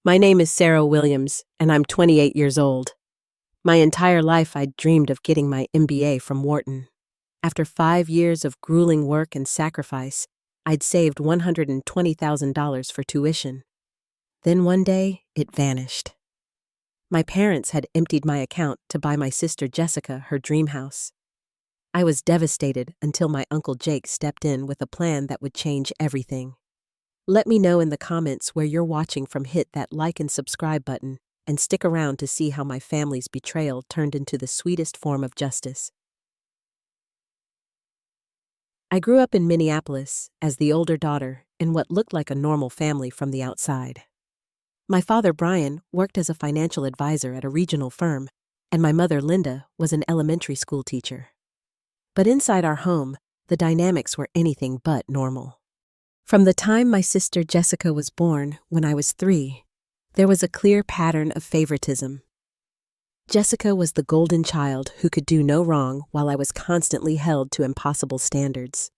My name is Sarah Williams, and I'm 28 years old. My entire life I'd dreamed of getting my MBA from Wharton. After 5 years of grueling work and sacrifice, I'd saved $120,000 for tuition. Then one day, it vanished. My parents had emptied my account to buy my sister Jessica her dream house. I was devastated until my Uncle Jake stepped in with a plan that would change everything. Let me know in the comments where you're watching from. Hit that like and subscribe button, and stick around to see how my family's betrayal turned into the sweetest form of justice. I grew up in Minneapolis as the older daughter in what looked like a normal family from the outside. My father, Brian, worked as a financial advisor at a regional firm, and my mother, Linda, was an elementary school teacher. But inside our home, the dynamics were anything but normal. From the time my sister Jessica was born, when I was 3, there was a clear pattern of favoritism. Jessica was the golden child who could do no wrong, while I was constantly held to impossible standards.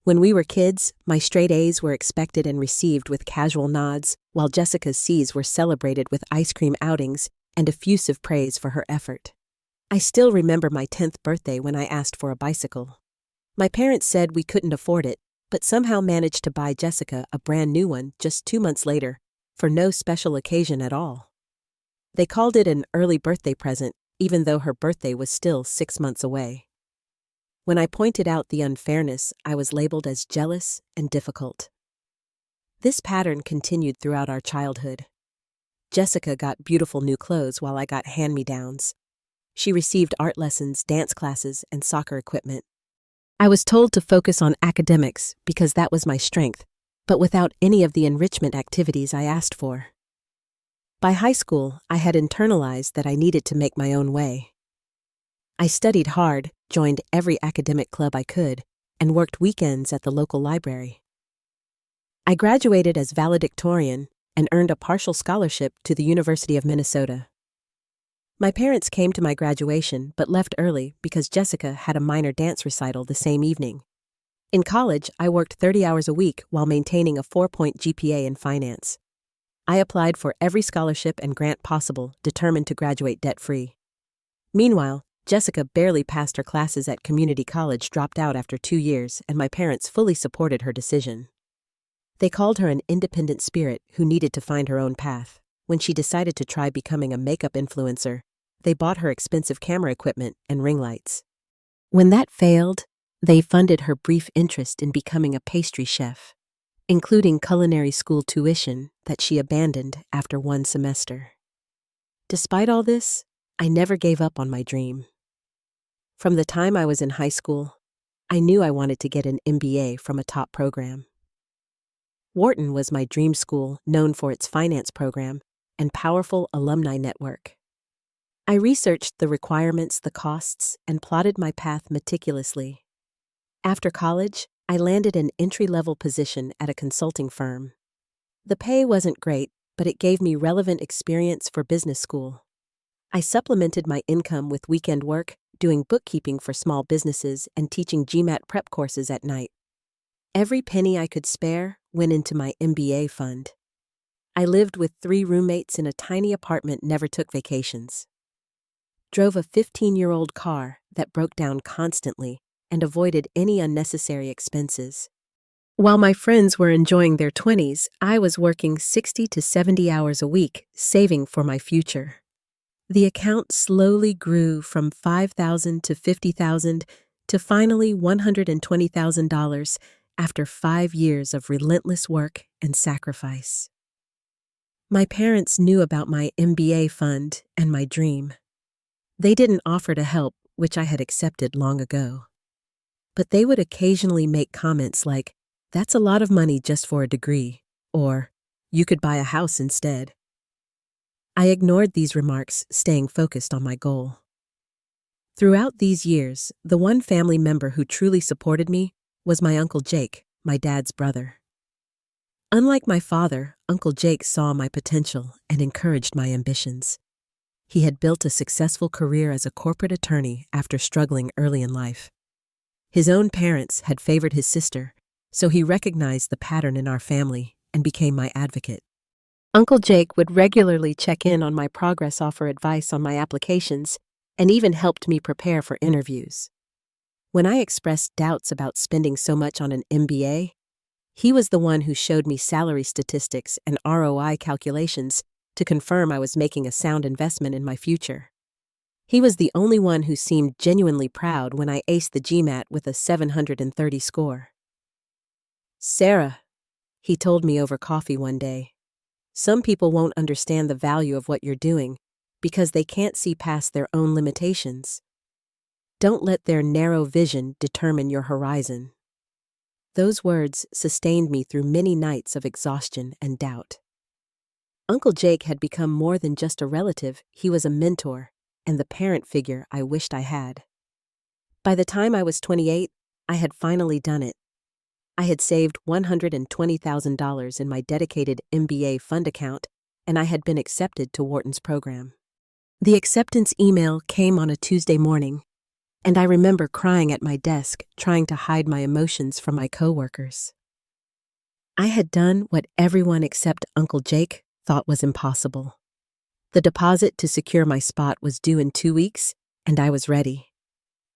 When we were kids, my straight A's were expected and received with casual nods, while Jessica's C's were celebrated with ice cream outings and effusive praise for her effort. I still remember my 10th birthday when I asked for a bicycle. My parents said we couldn't afford it, but somehow managed to buy Jessica a brand new one just 2 months later, for no special occasion at all. They called it an early birthday present, even though her birthday was still 6 months away. When I pointed out the unfairness, I was labeled as jealous and difficult. This pattern continued throughout our childhood. Jessica got beautiful new clothes while I got hand-me-downs. She received art lessons, dance classes, and soccer equipment. I was told to focus on academics because that was my strength, but without any of the enrichment activities I asked for. By high school, I had internalized that I needed to make my own way. I studied hard, joined every academic club I could, and worked weekends at the local library. I graduated as valedictorian and earned a partial scholarship to the University of Minnesota. My parents came to my graduation but left early because Jessica had a minor dance recital the same evening. In college, I worked 30 hours a week while maintaining a 4-point GPA in finance. I applied for every scholarship and grant possible, determined to graduate debt-free. Meanwhile, Jessica barely passed her classes at community college, dropped out after 2 years, and my parents fully supported her decision. They called her an independent spirit who needed to find her own path. When she decided to try becoming a makeup influencer, they bought her expensive camera equipment and ring lights. When that failed, they funded her brief interest in becoming a pastry chef, including culinary school tuition that she abandoned after 1 semester. Despite all this, I never gave up on my dream. From the time I was in high school, I knew I wanted to get an MBA from a top program. Wharton was my dream school, known for its finance program and powerful alumni network. I researched the requirements, the costs, and plotted my path meticulously. After college, I landed an entry-level position at a consulting firm. The pay wasn't great, but it gave me relevant experience for business school. I supplemented my income with weekend work, doing bookkeeping for small businesses and teaching GMAT prep courses at night. Every penny I could spare went into my MBA fund. I lived with 3 roommates in a tiny apartment, never took vacations. Drove a 15-year-old car that broke down constantly and avoided any unnecessary expenses. While my friends were enjoying their 20s, I was working 60 to 70 hours a week, saving for my future. The account slowly grew from $5,000 to $50,000 to finally $120,000 after 5 years of relentless work and sacrifice. My parents knew about my MBA fund and my dream. They didn't offer to help, which I had accepted long ago. But they would occasionally make comments like, "That's a lot of money just for a degree," or, "You could buy a house instead." I ignored these remarks, staying focused on my goal. Throughout these years, the one family member who truly supported me was my Uncle Jake, my dad's brother. Unlike my father, Uncle Jake saw my potential and encouraged my ambitions. He had built a successful career as a corporate attorney after struggling early in life. His own parents had favored his sister, so he recognized the pattern in our family and became my advocate. Uncle Jake would regularly check in on my progress, offer advice on my applications, and even helped me prepare for interviews. When I expressed doubts about spending so much on an MBA, he was the one who showed me salary statistics and ROI calculations to confirm I was making a sound investment in my future. He was the only one who seemed genuinely proud when I aced the GMAT with a 730 score. "Sarah," he told me over coffee one day, "some people won't understand the value of what you're doing because they can't see past their own limitations. Don't let their narrow vision determine your horizon." Those words sustained me through many nights of exhaustion and doubt. Uncle Jake had become more than just a relative. He was a mentor and the parent figure I wished I had. By the time I was 28, I had finally done it. I had saved $120,000 in my dedicated MBA fund account, and I had been accepted to Wharton's program. The acceptance email came on a Tuesday morning, and I remember crying at my desk, trying to hide my emotions from my coworkers. I had done what everyone except Uncle Jake thought was impossible. The deposit to secure my spot was due in 2 weeks, and I was ready.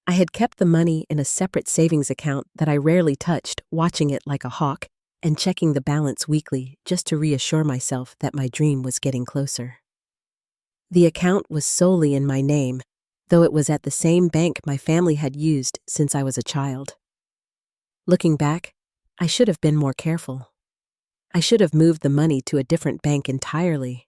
I had kept the money in a separate savings account that I rarely touched, watching it like a hawk and checking the balance weekly just to reassure myself that my dream was getting closer. The account was solely in my name, though it was at the same bank my family had used since I was a child. Looking back, I should have been more careful. I should have moved the money to a different bank entirely.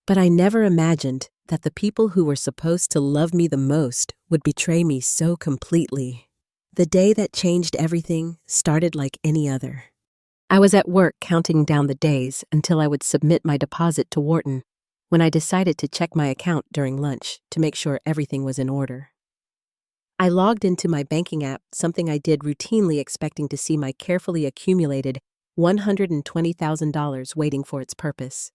But I never imagined that the people who were supposed to love me the most would betray me so completely. The day that changed everything started like any other. I was at work counting down the days until I would submit my deposit to Wharton when I decided to check my account during lunch to make sure everything was in order. I logged into my banking app, something I did routinely, expecting to see my carefully accumulated $120,000 waiting for its purpose.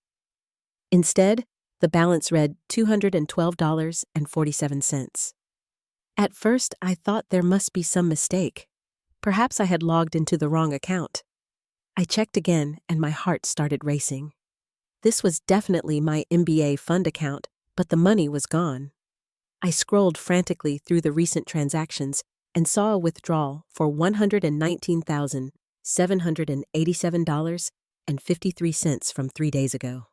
Instead, the balance read $212.47. At first, I thought there must be some mistake. Perhaps I had logged into the wrong account. I checked again, and my heart started racing. This was definitely my MBA fund account, but the money was gone. I scrolled frantically through the recent transactions and saw a withdrawal for $119,787.53 from 3 days ago.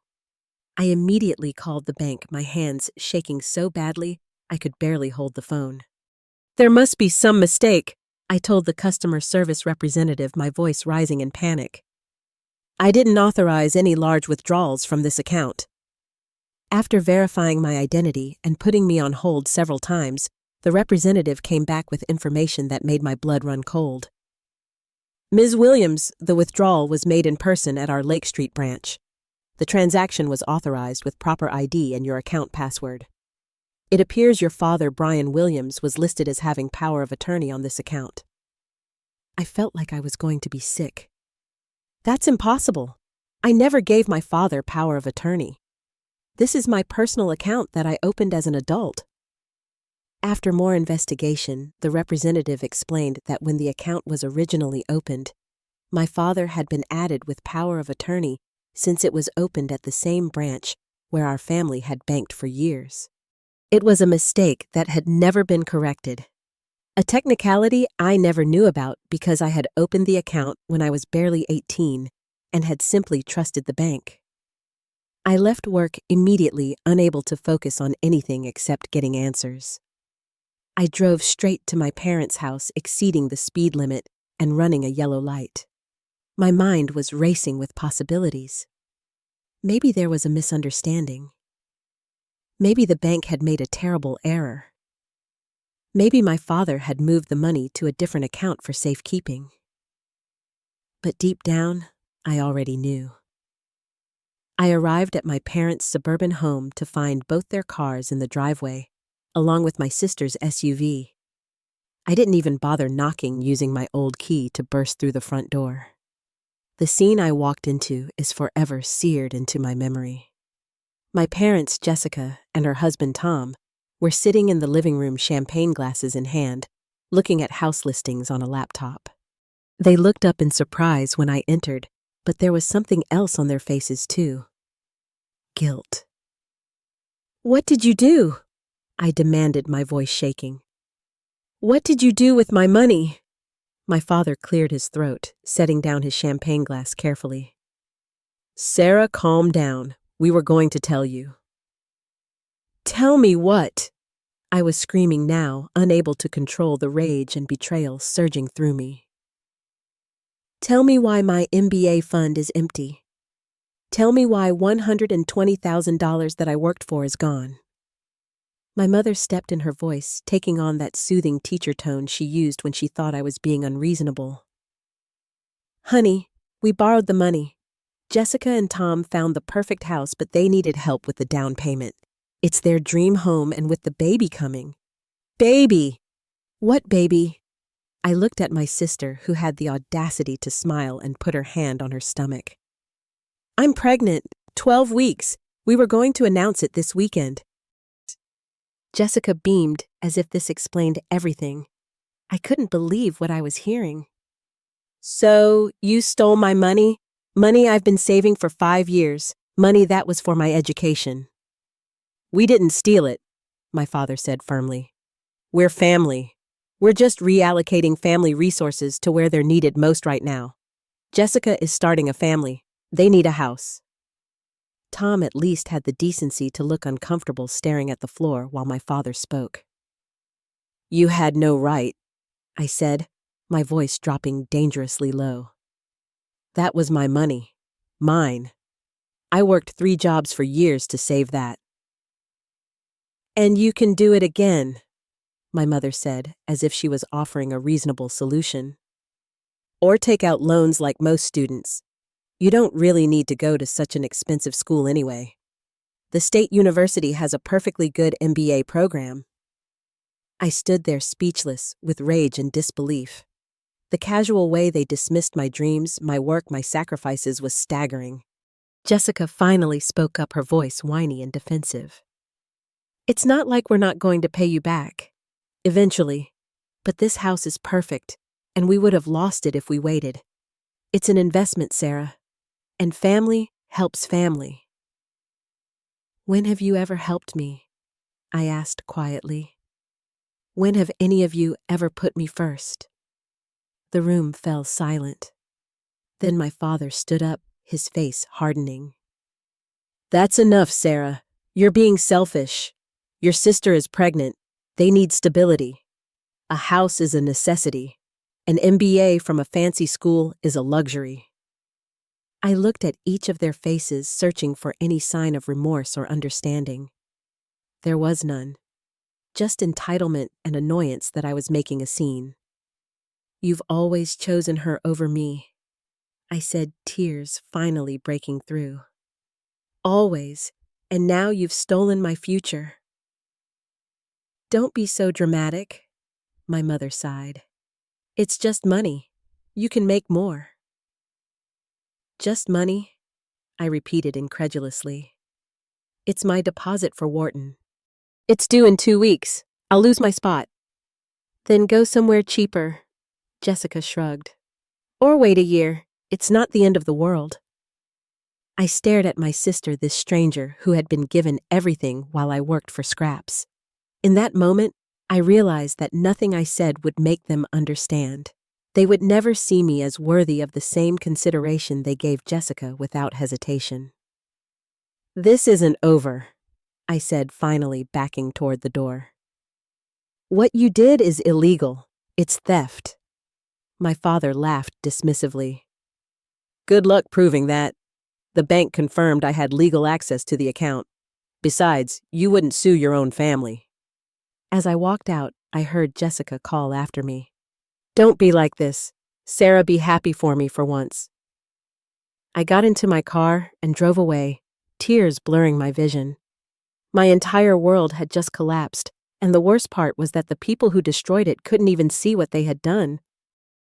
I immediately called the bank, my hands shaking so badly I could barely hold the phone. "There must be some mistake," I told the customer service representative, my voice rising in panic. "I didn't authorize any large withdrawals from this account." After verifying my identity and putting me on hold several times, the representative came back with information that made my blood run cold. "Ms. Williams, the withdrawal was made in person at our Lake Street branch. The transaction was authorized with proper ID and your account password. It appears your father, Brian Williams, was listed as having power of attorney on this account." I felt like I was going to be sick. "That's impossible. I never gave my father power of attorney. This is my personal account that I opened as an adult." After more investigation, the representative explained that when the account was originally opened, my father had been added with power of attorney since it was opened at the same branch where our family had banked for years. It was a mistake that had never been corrected. A technicality I never knew about because I had opened the account when I was barely 18 and had simply trusted the bank. I left work immediately, unable to focus on anything except getting answers. I drove straight to my parents' house, exceeding the speed limit and running a yellow light. My mind was racing with possibilities. Maybe there was a misunderstanding. Maybe the bank had made a terrible error. Maybe my father had moved the money to a different account for safekeeping. But deep down, I already knew. I arrived at my parents' suburban home to find both their cars in the driveway, along with my sister's SUV. I didn't even bother knocking, using my old key to burst through the front door. The scene I walked into is forever seared into my memory. My parents, Jessica, and her husband, Tom, were sitting in the living room, champagne glasses in hand, looking at house listings on a laptop. They looked up in surprise when I entered, but there was something else on their faces too. guilt. "What did you do?" I demanded, my voice shaking. "What did you do with my money?" My father cleared his throat, setting down his champagne glass carefully. "Sarah, calm down. We were going to tell you." "Tell me what?" I was screaming now, unable to control the rage and betrayal surging through me. "Tell me why my MBA fund is empty. Tell me why $120,000 that I worked for is gone." My mother stepped in her voice, taking on that soothing teacher tone she used when she thought I was being unreasonable. "Honey, we borrowed the money. Jessica and Tom found the perfect house, but they needed help with the down payment. It's their dream home, and with the baby coming." "Baby!" "What baby?" I looked at my sister, who had the audacity to smile and put her hand on her stomach. "I'm pregnant, 12 weeks. We were going to announce it this weekend." Jessica beamed as if this explained everything. I couldn't believe what I was hearing. "So, you stole my money? Money I've been saving for 5 years. Money that was for my education." "We didn't steal it," my father said firmly. "We're family. We're just reallocating family resources to where they're needed most right now. Jessica is starting a family. They need a house." Tom at least had the decency to look uncomfortable staring at the floor while my father spoke. "You had no right," I said, my voice dropping dangerously low. "That was my money. Mine. I worked 3 jobs for years to save that." "And you can do it again," my mother said, as if she was offering a reasonable solution. "Or take out loans like most students. You don't really need to go to such an expensive school anyway. The state university has a perfectly good MBA program." I stood there speechless, with rage and disbelief. The casual way they dismissed my dreams, my work, my sacrifices was staggering. Jessica finally spoke up, her voice whiny and defensive. "It's not like we're not going to pay you back. Eventually. But this house is perfect, and we would have lost it if we waited. It's an investment, Sarah. And family helps family." "When have you ever helped me?" I asked quietly. "When have any of you ever put me first?" The room fell silent. Then my father stood up, his face hardening. "That's enough, Sarah. You're being selfish. Your sister is pregnant. They need stability. A house is a necessity. An MBA from a fancy school is a luxury." I looked at each of their faces, searching for any sign of remorse or understanding. There was none. Just entitlement and annoyance that I was making a scene. "You've always chosen her over me," I said, tears finally breaking through. "Always, and now you've stolen my future." "Don't be so dramatic," my mother sighed. "It's just money. You can make more." "Just money?" I repeated incredulously. "It's my deposit for Wharton. It's due in 2 weeks. I'll lose my spot." "Then go somewhere cheaper," Jessica shrugged. "Or wait a year. It's not the end of the world." I stared at my sister, this stranger who had been given everything while I worked for scraps. In that moment, I realized that nothing I said would make them understand. They would never see me as worthy of the same consideration they gave Jessica without hesitation. "This isn't over," I said, finally backing toward the door. "What you did is illegal. It's theft." My father laughed dismissively. "Good luck proving that. The bank confirmed I had legal access to the account. Besides, you wouldn't sue your own family." As I walked out, I heard Jessica call after me. "Don't be like this. Sarah, be happy for me for once." I got into my car and drove away, tears blurring my vision. My entire world had just collapsed, and the worst part was that the people who destroyed it couldn't even see what they had done.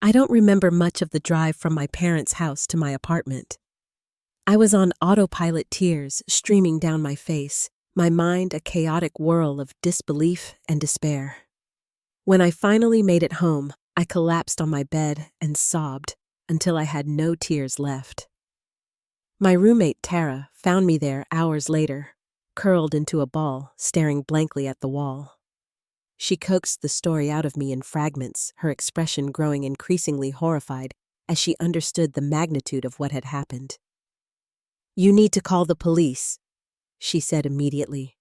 I don't remember much of the drive from my parents' house to my apartment. I was on autopilot, tears streaming down my face, my mind a chaotic whirl of disbelief and despair. When I finally made it home, I collapsed on my bed and sobbed until I had no tears left. My roommate, Tara, found me there hours later, curled into a ball, staring blankly at the wall. She coaxed the story out of me in fragments, her expression growing increasingly horrified as she understood the magnitude of what had happened. "You need to call the police," she said immediately.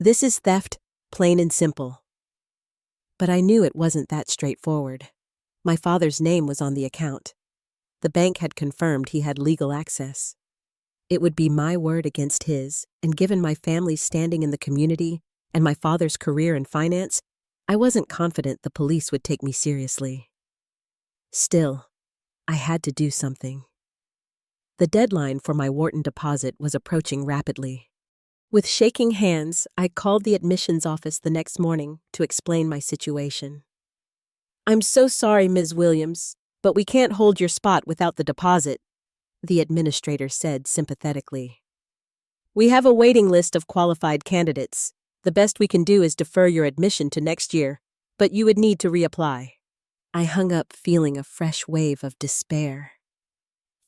"This is theft, plain and simple." But I knew it wasn't that straightforward. My father's name was on the account. The bank had confirmed he had legal access. It would be my word against his, and given my family's standing in the community and my father's career in finance, I wasn't confident the police would take me seriously. Still, I had to do something. The deadline for my Wharton deposit was approaching rapidly. With shaking hands, I called the admissions office the next morning to explain my situation. "I'm so sorry, Ms. Williams, but we can't hold your spot without the deposit," the administrator said sympathetically. "We have a waiting list of qualified candidates. The best we can do is defer your admission to next year, but you would need to reapply." I hung up feeling a fresh wave of despair.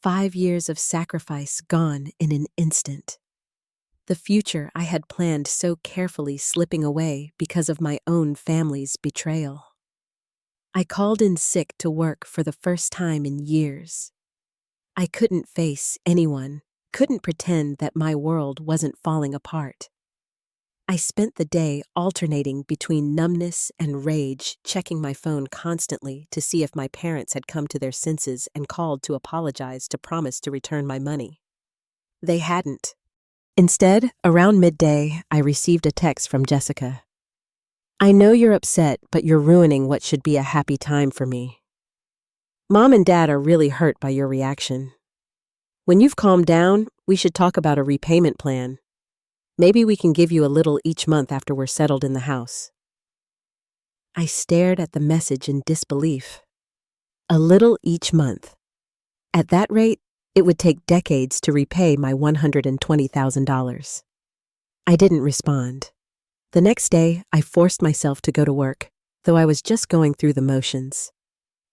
5 years of sacrifice gone in an instant. The future I had planned so carefully slipping away because of my own family's betrayal. I called in sick to work for the first time in years. I couldn't face anyone, couldn't pretend that my world wasn't falling apart. I spent the day alternating between numbness and rage, checking my phone constantly to see if my parents had come to their senses and called to apologize to promise to return my money. They hadn't. Instead, around midday, I received a text from Jessica. "I know you're upset, but you're ruining what should be a happy time for me. Mom and Dad are really hurt by your reaction. When you've calmed down, we should talk about a repayment plan. Maybe we can give you a little each month after we're settled in the house." I stared at the message in disbelief. A little each month. At that rate, it would take decades to repay my $120,000. I didn't respond. The next day, I forced myself to go to work, though I was just going through the motions.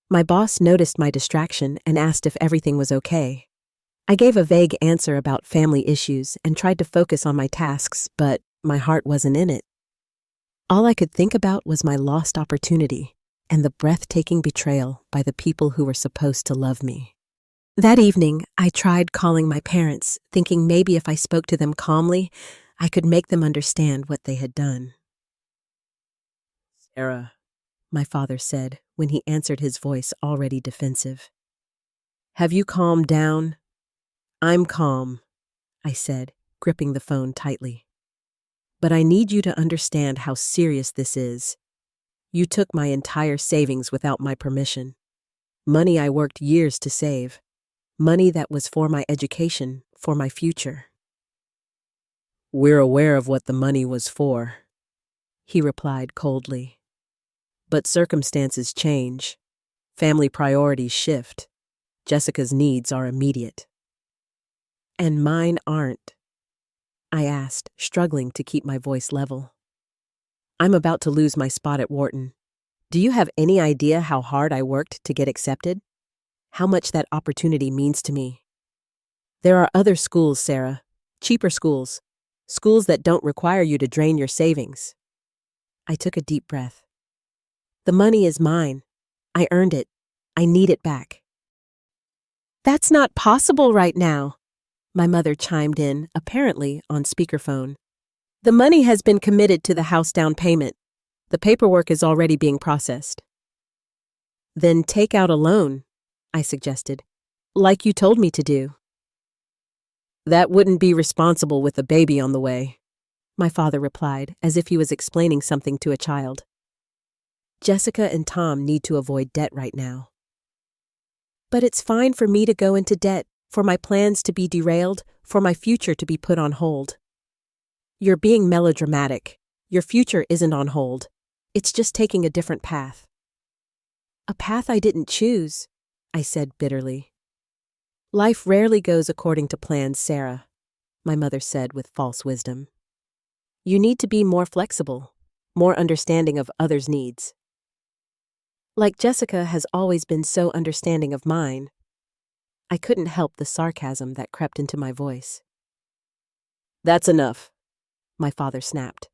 My boss noticed my distraction and asked if everything was okay. I gave a vague answer about family issues and tried to focus on my tasks, but my heart wasn't in it. All I could think about was my lost opportunity and the breathtaking betrayal by the people who were supposed to love me. That evening, I tried calling my parents, thinking maybe if I spoke to them calmly, I could make them understand what they had done. "Sarah," my father said when he answered, his voice already defensive. "Have you calmed down?" "I'm calm," I said, gripping the phone tightly. "But I need you to understand how serious this is. You took my entire savings without my permission. Money I worked years to save. Money that was for my education, for my future." "We're aware of what the money was for," he replied coldly. "But circumstances change. Family priorities shift. Jessica's needs are immediate." "And mine aren't?" I asked, struggling to keep my voice level. "I'm about to lose my spot at Wharton. Do you have any idea how hard I worked to get accepted? How much that opportunity means to me? There are other schools, Sarah, cheaper schools that don't require you to drain your savings." I took a deep breath. "The money is mine. I earned it. I need it back." "That's not possible right now," my mother chimed in, apparently on speakerphone. "The money has been committed to the house down payment. The paperwork is already being processed." "Then take out a loan," I suggested, "like you told me to do." "That wouldn't be responsible with a baby on the way," my father replied, as if he was explaining something to a child. "Jessica and Tom need to avoid debt right now." "But it's fine for me to go into debt, for my plans to be derailed, for my future to be put on hold." "You're being melodramatic. Your future isn't on hold. It's just taking a different path." "A path I didn't choose," I said bitterly. "Life rarely goes according to plans, Sarah," my mother said with false wisdom. "You need to be more flexible, more understanding of others' needs. Like Jessica has always been so understanding of mine." I couldn't help the sarcasm that crept into my voice. "That's enough," my father snapped.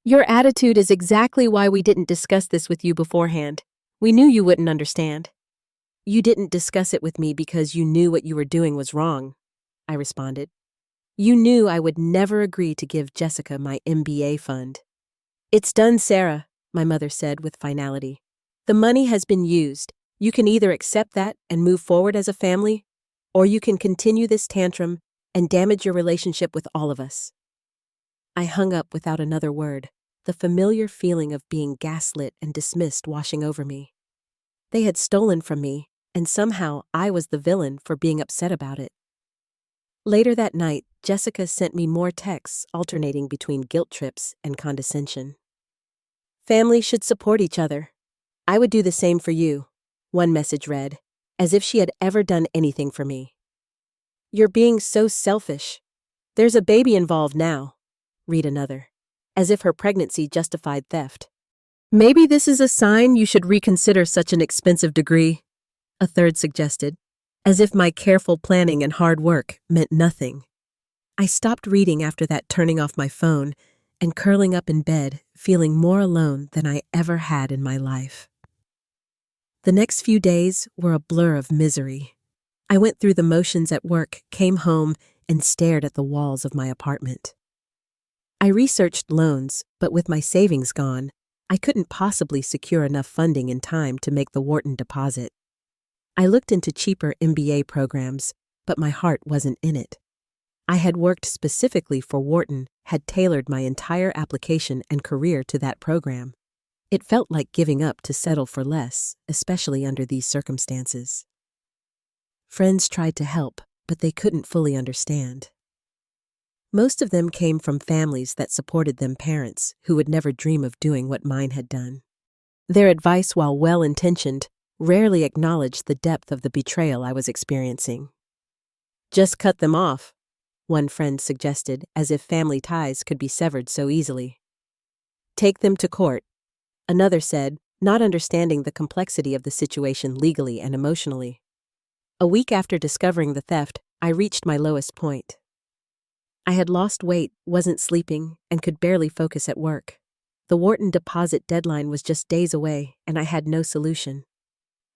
"Your attitude is exactly why we didn't discuss this with you beforehand. We knew you wouldn't understand." "You didn't discuss it with me because you knew what you were doing was wrong," I responded. "You knew I would never agree to give Jessica my MBA fund." "It's done, Sarah," my mother said with finality. "The money has been used. You can either accept that and move forward as a family, or you can continue this tantrum and damage your relationship with all of us." I hung up without another word, the familiar feeling of being gaslit and dismissed washing over me. They had stolen from me, and somehow I was the villain for being upset about it. Later that night, Jessica sent me more texts alternating between guilt trips and condescension. "Families should support each other. I would do the same for you," one message read, as if she had ever done anything for me. "You're being so selfish. There's a baby involved now," read another, as if her pregnancy justified theft. "Maybe this is a sign you should reconsider such an expensive degree," a third suggested, as if my careful planning and hard work meant nothing. I stopped reading after that, turning off my phone and curling up in bed, feeling more alone than I ever had in my life. The next few days were a blur of misery. I went through the motions at work, came home, and stared at the walls of my apartment. I researched loans, but with my savings gone, I couldn't possibly secure enough funding in time to make the Wharton deposit. I looked into cheaper MBA programs, but my heart wasn't in it. I had worked specifically for Wharton, had tailored my entire application and career to that program. It felt like giving up to settle for less, especially under these circumstances. Friends tried to help, but they couldn't fully understand. Most of them came from families that supported them parents who would never dream of doing what mine had done. Their advice, while well-intentioned, rarely acknowledged the depth of the betrayal I was experiencing. "Just cut them off," one friend suggested, as if family ties could be severed so easily. "Take them to court," another said, not understanding the complexity of the situation legally and emotionally. A week after discovering the theft, I reached my lowest point. I had lost weight, wasn't sleeping, and could barely focus at work. The Wharton deposit deadline was just days away, and I had no solution.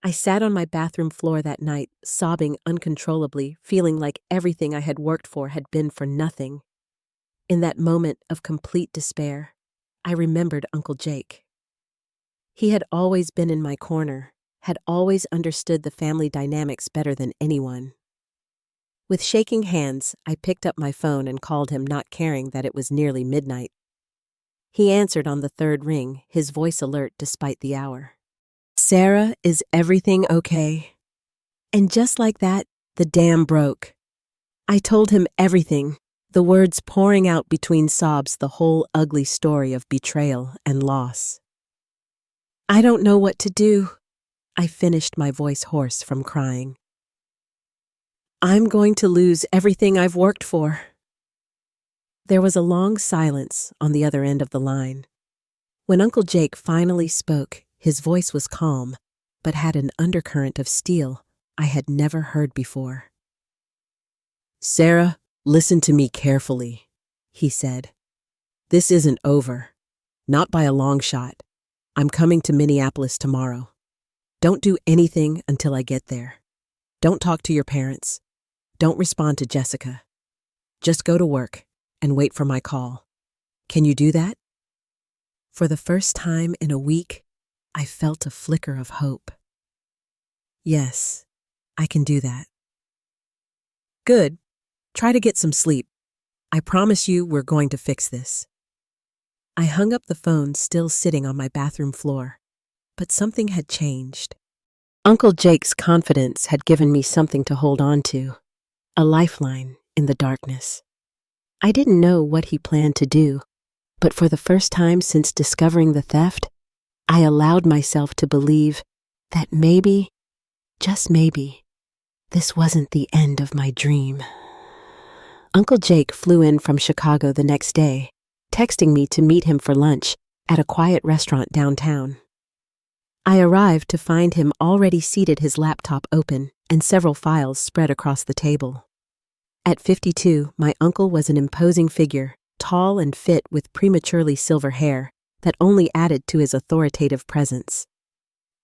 I sat on my bathroom floor that night, sobbing uncontrollably, feeling like everything I had worked for had been for nothing. In that moment of complete despair, I remembered Uncle Jake. He had always been in my corner, had always understood the family dynamics better than anyone. With shaking hands, I picked up my phone and called him, not caring that it was nearly midnight. He answered on the third ring, his voice alert despite the hour. "Sarah, is everything okay?" And just like that, the dam broke. I told him everything, the words pouring out between sobs, the whole ugly story of betrayal and loss. "I don't know what to do," I finished, my voice hoarse from crying. "I'm going to lose everything I've worked for." There was a long silence on the other end of the line. When Uncle Jake finally spoke, his voice was calm, but had an undercurrent of steel I had never heard before. "Sarah, listen to me carefully," he said. "This isn't over. Not by a long shot. I'm coming to Minneapolis tomorrow. Don't do anything until I get there. Don't talk to your parents. Don't respond to Jessica. Just go to work and wait for my call. Can you do that?" For the first time in a week, I felt a flicker of hope. "Yes, I can do that." "Good. Try to get some sleep. I promise you we're going to fix this." I hung up the phone, still sitting on my bathroom floor, but something had changed. Uncle Jake's confidence had given me something to hold on to, a lifeline in the darkness. I didn't know what he planned to do, but for the first time since discovering the theft, I allowed myself to believe that maybe, just maybe, this wasn't the end of my dream. Uncle Jake flew in from Chicago the next day, texting me to meet him for lunch at a quiet restaurant downtown. I arrived to find him already seated, his laptop open, and several files spread across the table. At 52, my uncle was an imposing figure, tall and fit with prematurely silver hair that only added to his authoritative presence.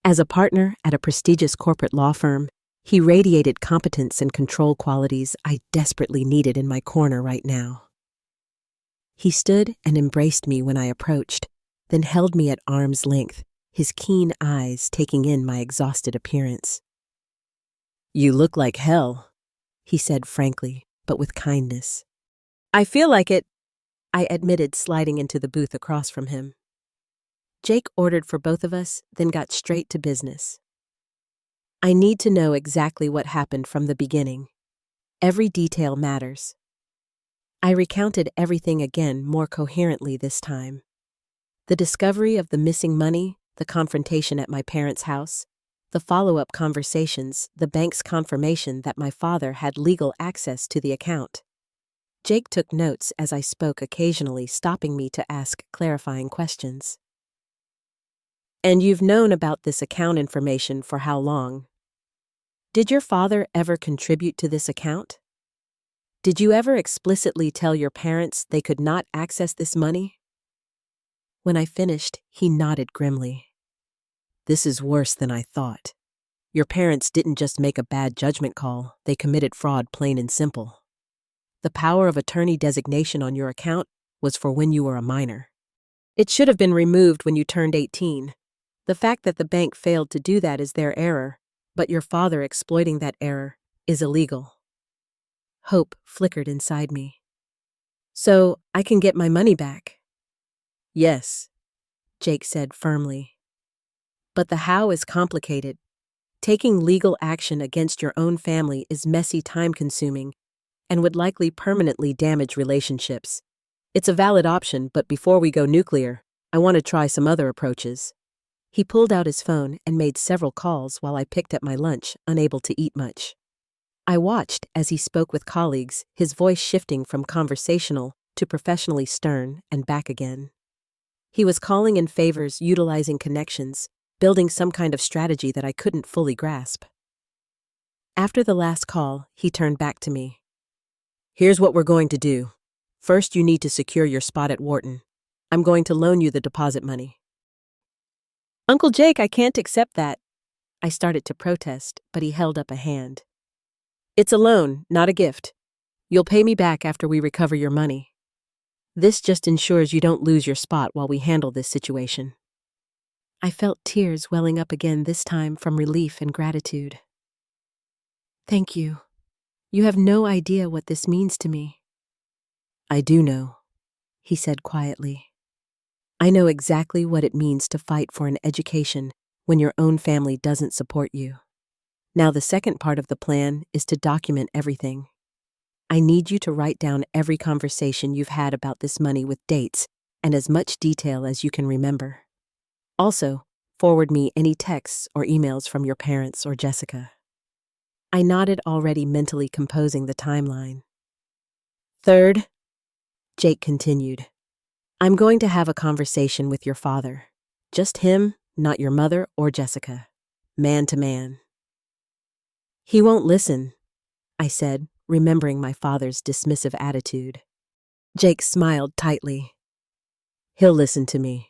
As a partner at a prestigious corporate law firm, he radiated competence and control qualities I desperately needed in my corner right now. He stood and embraced me when I approached, then held me at arm's length, his keen eyes taking in my exhausted appearance. "You look like hell," he said frankly, but with kindness. "I feel like it," I admitted, sliding into the booth across from him. Jake ordered for both of us, then got straight to business. "I need to know exactly what happened from the beginning. Every detail matters." I recounted everything again, more coherently this time. The discovery of the missing money, the confrontation at my parents' house, the follow-up conversations, the bank's confirmation that my father had legal access to the account. Jake took notes as I spoke, occasionally stopping me to ask clarifying questions. "And you've known about this account information for how long? Did your father ever contribute to this account? Did you ever explicitly tell your parents they could not access this money?" When I finished, he nodded grimly. "This is worse than I thought. Your parents didn't just make a bad judgment call, they committed fraud, plain and simple. The power of attorney designation on your account was for when you were a minor. It should have been removed when you turned 18. The fact that the bank failed to do that is their error, but your father exploiting that error is illegal." Hope flickered inside me. "So I can get my money back?" "Yes," Jake said firmly. "But the how is complicated. Taking legal action against your own family is messy, time-consuming, and would likely permanently damage relationships. It's a valid option, but before we go nuclear, I want to try some other approaches." He pulled out his phone and made several calls while I picked at my lunch, unable to eat much. I watched as he spoke with colleagues, his voice shifting from conversational to professionally stern and back again. He was calling in favors, utilizing connections, building some kind of strategy that I couldn't fully grasp. After the last call, he turned back to me. "Here's what we're going to do. First, you need to secure your spot at Wharton. I'm going to loan you the deposit money." "Uncle Jake, I can't accept that." I started to protest, but he held up a hand. "It's a loan, not a gift. You'll pay me back after we recover your money. This just ensures you don't lose your spot while we handle this situation." I felt tears welling up again, this time from relief and gratitude. "Thank you. You have no idea what this means to me." "I do know," he said quietly. "I know exactly what it means to fight for an education when your own family doesn't support you. Now the second part of the plan is to document everything. I need you to write down every conversation you've had about this money with dates and as much detail as you can remember. Also, forward me any texts or emails from your parents or Jessica." I nodded, already mentally composing the timeline. "Third," Jake continued, "I'm going to have a conversation with your father. Just him, not your mother or Jessica. Man to man." "He won't listen," I said, remembering my father's dismissive attitude. Jake smiled tightly. "He'll listen to me.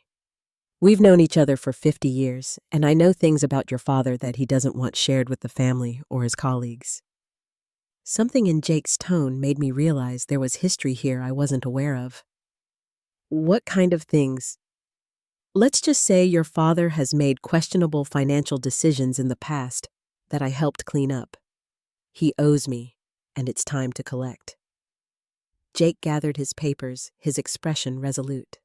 We've known each other for 50 years, and I know things about your father that he doesn't want shared with the family or his colleagues." Something in Jake's tone made me realize there was history here I wasn't aware of. "What kind of things?" "Let's just say your father has made questionable financial decisions in the past that I helped clean up. He owes me, and it's time to collect." Jake gathered his papers, his expression resolute.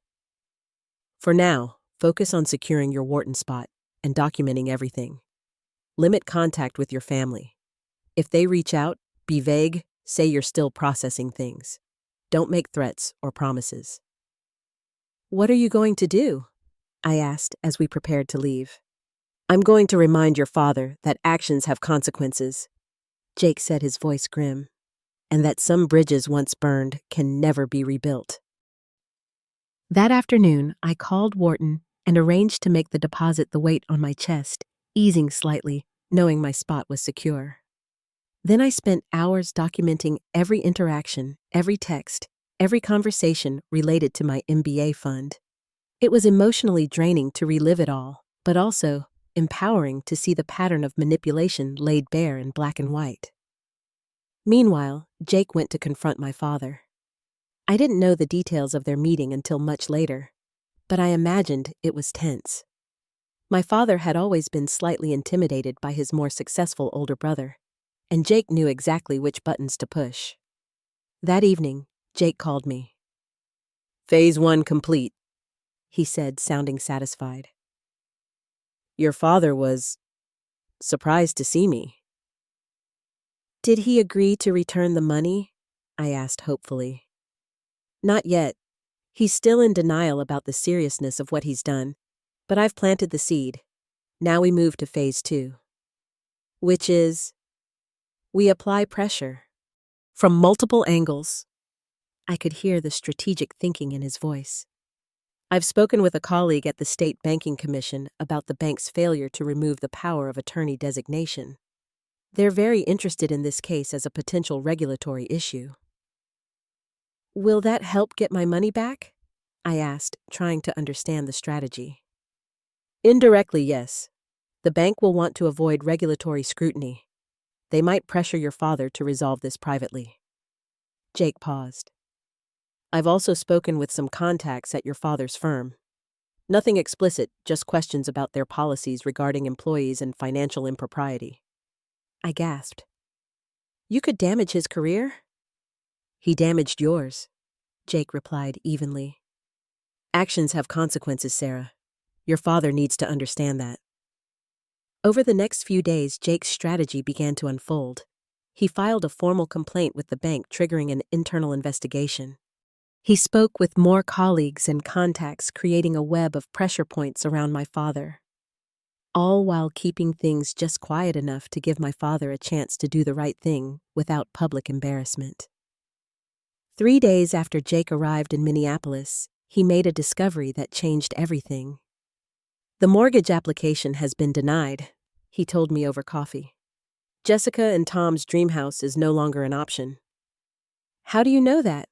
"For now, focus on securing your Wharton spot and documenting everything. Limit contact with your family. If they reach out, be vague, say you're still processing things. Don't make threats or promises." "What are you going to do?" I asked as we prepared to leave. "I'm going to remind your father that actions have consequences," Jake said, his voice grim, "and that some bridges once burned can never be rebuilt." That afternoon, I called Wharton and arranged to make the deposit the weight on my chest, easing slightly, knowing my spot was secure. Then I spent hours documenting every interaction, every text, every conversation related to my MBA fund. It was emotionally draining to relive it all, but also empowering to see the pattern of manipulation laid bare in black and white. Meanwhile, Jake went to confront my father. I didn't know the details of their meeting until much later, but I imagined it was tense. My father had always been slightly intimidated by his more successful older brother, and Jake knew exactly which buttons to push. That evening, Jake called me. "Phase 1 complete," he said, sounding satisfied. "Your father was surprised to see me." "Did he agree to return the money?" I asked hopefully. "Not yet. He's still in denial about the seriousness of what he's done, but I've planted the seed. Now we move to phase 2. Which is, we apply pressure. From multiple angles." I could hear the strategic thinking in his voice. "I've spoken with a colleague at the State Banking Commission about the bank's failure to remove the power of attorney designation. They're very interested in this case as a potential regulatory issue." "Will that help get my money back?" I asked, trying to understand the strategy. "Indirectly, yes. The bank will want to avoid regulatory scrutiny. They might pressure your father to resolve this privately." Jake paused. "I've also spoken with some contacts at your father's firm. Nothing explicit, just questions about their policies regarding employees and financial impropriety." I gasped. "You could damage his career?" "He damaged yours," Jake replied evenly. "Actions have consequences, Sarah. Your father needs to understand that." Over the next few days, Jake's strategy began to unfold. He filed a formal complaint with the bank, triggering an internal investigation. He spoke with more colleagues and contacts, creating a web of pressure points around my father, all while keeping things just quiet enough to give my father a chance to do the right thing without public embarrassment. 3 days after Jake arrived in Minneapolis, he made a discovery that changed everything. "The mortgage application has been denied," he told me over coffee. "Jessica and Tom's dream house is no longer an option." "How do you know that?"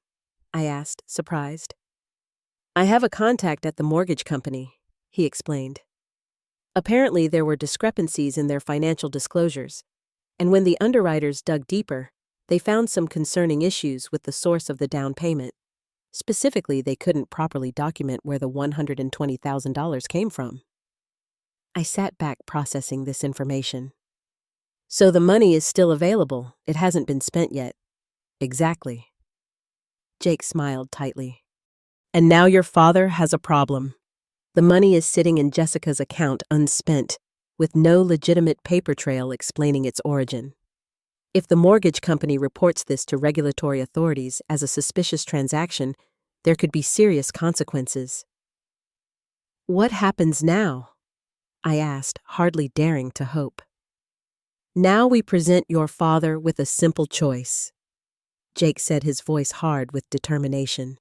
I asked, surprised. "I have a contact at the mortgage company," he explained. "Apparently there were discrepancies in their financial disclosures, and when the underwriters dug deeper, they found some concerning issues with the source of the down payment. Specifically, they couldn't properly document where the $120,000 came from." I sat back processing this information. "So the money is still available, it hasn't been spent yet." "Exactly." Jake smiled tightly. "And now your father has a problem. The money is sitting in Jessica's account unspent, with no legitimate paper trail explaining its origin. If the mortgage company reports this to regulatory authorities as a suspicious transaction, there could be serious consequences." "What happens now?" I asked, hardly daring to hope. "Now we present your father with a simple choice," Jake said, his voice hard with determination.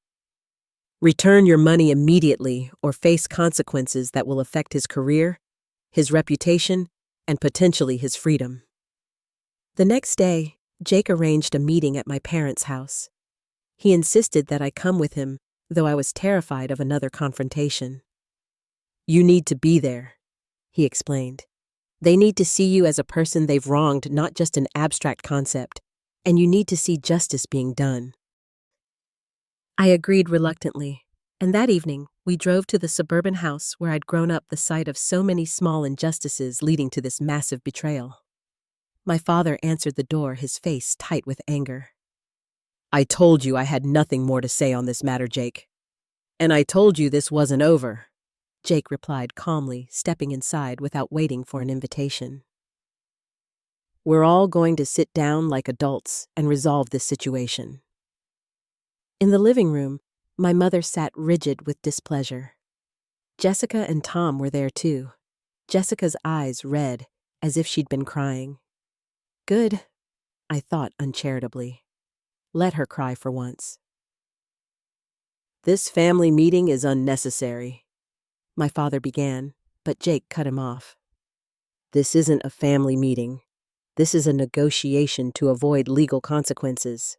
"Return your money immediately or face consequences that will affect his career, his reputation, and potentially his freedom." The next day, Jake arranged a meeting at my parents' house. He insisted that I come with him, though I was terrified of another confrontation. "You need to be there," he explained. "They need to see you as a person they've wronged, not just an abstract concept, and you need to see justice being done." I agreed reluctantly, and that evening we drove to the suburban house where I'd grown up, the site of so many small injustices leading to this massive betrayal. My father answered the door, his face tight with anger. "I told you I had nothing more to say on this matter, Jake. And I told you this wasn't over," Jake replied calmly, stepping inside without waiting for an invitation. "We're all going to sit down like adults and resolve this situation." In the living room, my mother sat rigid with displeasure. Jessica and Tom were there too, Jessica's eyes red, as if she'd been crying. Good, I thought uncharitably. Let her cry for once. "This family meeting is unnecessary," my father began, but Jake cut him off. This isn't a family meeting. This is a negotiation to avoid legal consequences.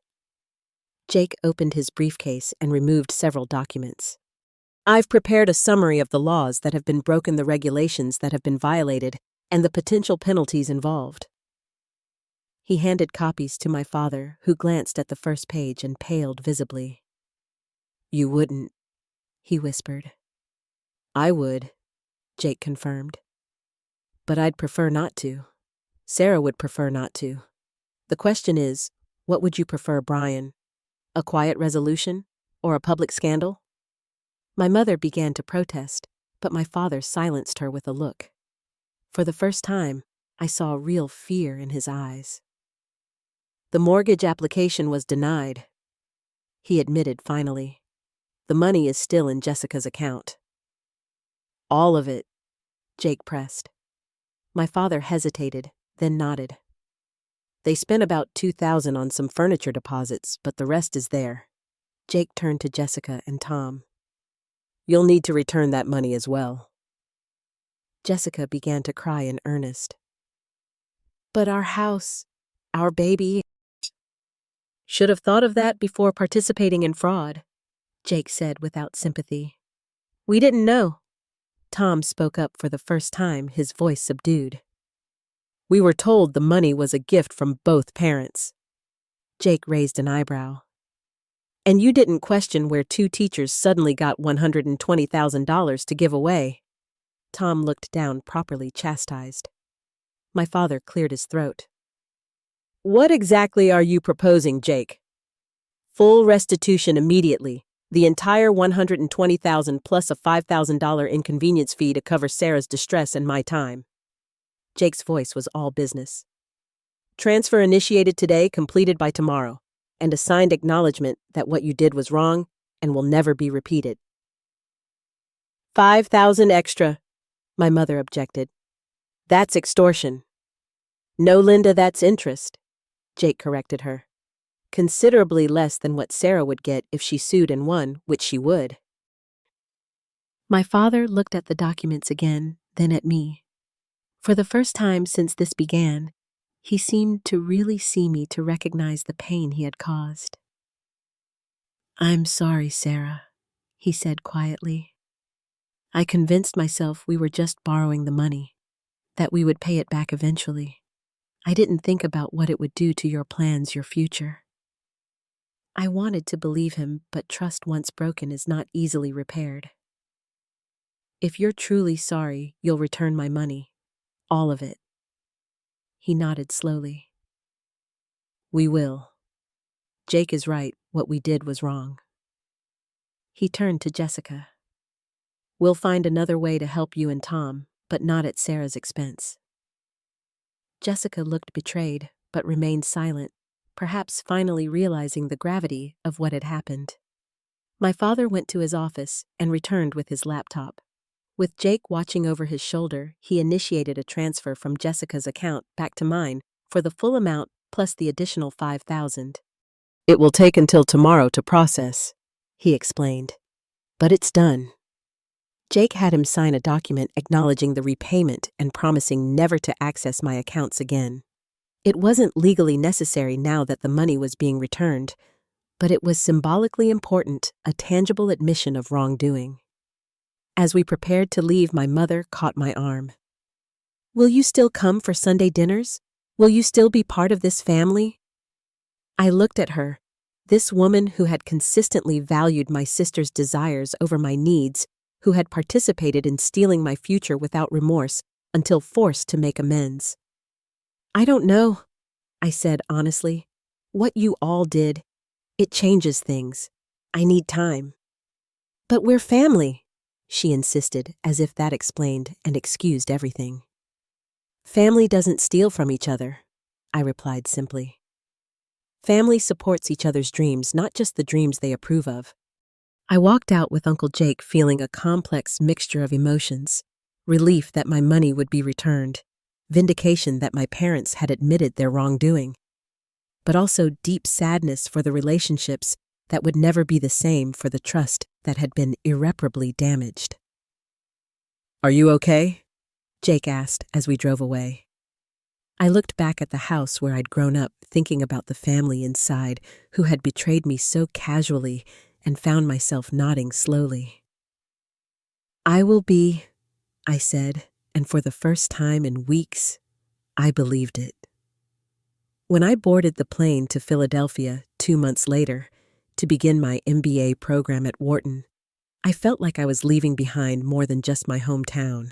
Jake opened his briefcase and removed several documents. I've prepared a summary of the laws that have been broken, the regulations that have been violated, and the potential penalties involved. He handed copies to my father, who glanced at the first page and paled visibly. You wouldn't, he whispered. I would, Jake confirmed. But I'd prefer not to. Sarah would prefer not to. The question is, what would you prefer, Brian? A quiet resolution or a public scandal? My mother began to protest, but my father silenced her with a look. For the first time, I saw real fear in his eyes. The mortgage application was denied. He admitted finally. The money is still in Jessica's account. All of it, Jake pressed. My father hesitated, then nodded. They spent about $2,000 on some furniture deposits, but the rest is there. Jake turned to Jessica and Tom. You'll need to return that money as well. Jessica began to cry in earnest. But our house, our baby. Should have thought of that before participating in fraud, Jake said without sympathy. We didn't know. Tom spoke up for the first time, his voice subdued. We were told the money was a gift from both parents. Jake raised an eyebrow. And you didn't question where two teachers suddenly got $120,000 to give away. Tom looked down, properly chastised. My father cleared his throat. What exactly are you proposing, Jake? Full restitution immediately. The entire $120,000 plus a $5,000 inconvenience fee to cover Sarah's distress and my time. Jake's voice was all business. Transfer initiated today, completed by tomorrow, and a signed acknowledgement that what you did was wrong and will never be repeated. $5,000 extra, my mother objected. That's extortion. No, Linda, that's interest, Jake corrected her. Considerably less than what Sarah would get if she sued and won, which she would. My father looked at the documents again, then at me. For the first time since this began, he seemed to really see me, to recognize the pain he had caused. I'm sorry, Sarah, he said quietly. I convinced myself we were just borrowing the money, that we would pay it back eventually. I didn't think about what it would do to your plans, your future. I wanted to believe him, but trust once broken is not easily repaired. If you're truly sorry, you'll return my money. All of it. He nodded slowly. We will. Jake is right, what we did was wrong. He turned to Jessica. We'll find another way to help you and Tom, but not at Sarah's expense. Jessica looked betrayed, but remained silent, perhaps finally realizing the gravity of what had happened. My father went to his office and returned with his laptop. With Jake watching over his shoulder, he initiated a transfer from Jessica's account back to mine for the full amount plus the additional $5,000. It will take until tomorrow to process, he explained. But it's done. Jake had him sign a document acknowledging the repayment and promising never to access my accounts again. It wasn't legally necessary now that the money was being returned, but it was symbolically important, a tangible admission of wrongdoing. As we prepared to leave, my mother caught my arm. Will you still come for Sunday dinners? Will you still be part of this family? I looked at her, this woman who had consistently valued my sister's desires over my needs, who had participated in stealing my future without remorse until forced to make amends. I don't know, I said honestly. What you all did, it changes things. I need time. But we're family, she insisted, as if that explained and excused everything. Family doesn't steal from each other, I replied simply. Family supports each other's dreams, not just the dreams they approve of. I walked out with Uncle Jake feeling a complex mixture of emotions, relief that my money would be returned, vindication that my parents had admitted their wrongdoing, but also deep sadness for the relationships that would never be the same, for the trust that had been irreparably damaged. Are you okay? Jake asked as we drove away. I looked back at the house where I'd grown up, thinking about the family inside who had betrayed me so casually, and found myself nodding slowly. I will be, I said, and for the first time in weeks, I believed it. When I boarded the plane to Philadelphia 2 months later to begin my MBA program at Wharton, I felt like I was leaving behind more than just my hometown.